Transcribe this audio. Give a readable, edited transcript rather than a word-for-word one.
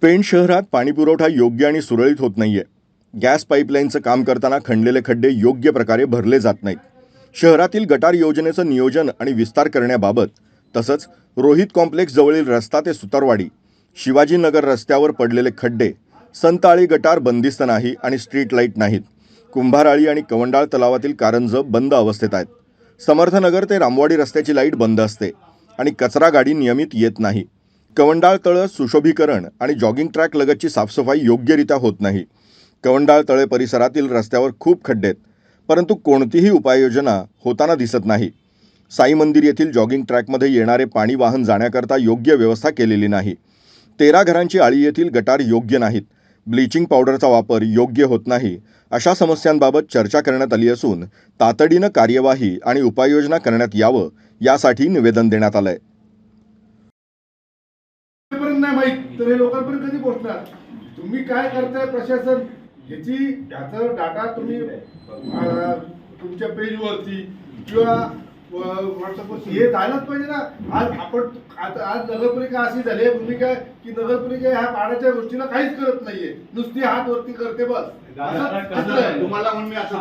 पेण शहरात पाणीपुरवठा योग्य आणि सुरळीत होत नाहीये. गॅस पाईपलाईनचं काम करताना खणलेले खड्डे योग्य प्रकारे भरले जात नाहीत. शहरातील गटार योजनेचं नियोजन आणि विस्तार करण्याबाबत, तसंच रोहित कॉम्प्लेक्स जवळील रस्ता ते सुतारवाडी, शिवाजीनगर रस्त्यावर पडलेले खड्डे, संतआळी गटार बंदिस्त नाही आणि स्ट्रीट लाईट नाहीत. कुंभाराळी आणि कवंडाळ तलावातील कारंजं बंद अवस्थेत आहेत. समर्थनगर ते रामवाडी रस्त्याची लाईट बंद असते आणि कचरा गाडी नियमित येत नाही. कवंडाळ तळं सुशोभीकरण आणि जॉगिंग ट्रॅक लगतची साफसफाई योग्यरित्या होत नाही. कवंडाळ तळे परिसरातील रस्त्यावर खूप खड्डे आहेत, परंतु कोणतीही उपाययोजना होताना दिसत नाही. साई मंदिर येथील जॉगिंग ट्रॅकमध्ये येणारे पाणी वाहन जाण्याकरता योग्य व्यवस्था केलेली नाही. 13 घरांची आळी येथील गटार योग्य नाहीत. ब्लिचिंग पावडरचा वापर योग्य होत नाही. अशा समस्यांबाबत चर्चा करण्यात आली असून तातडीनं कार्यवाही आणि उपाययोजना करण्यात यावं यासाठी निवेदन देण्यात आलंय. नाही माहित तर हे लोकांपर्यंत कधी पोहोचणार? तुम्ही काय करताय प्रशासन याचा डाटा तुम्ही तुमच्या पेजवरती किंवा व्हॉट्सअपवरती हे जायलाच पाहिजे ना. आज नगरपालिका अशी झाली आहे भूमिका की नगरपालिका ह्या पाण्याच्या गोष्टीला काहीच करत नाहीये, नुसती हात वरती करते बस. तुम्हाला म्हणून मी असं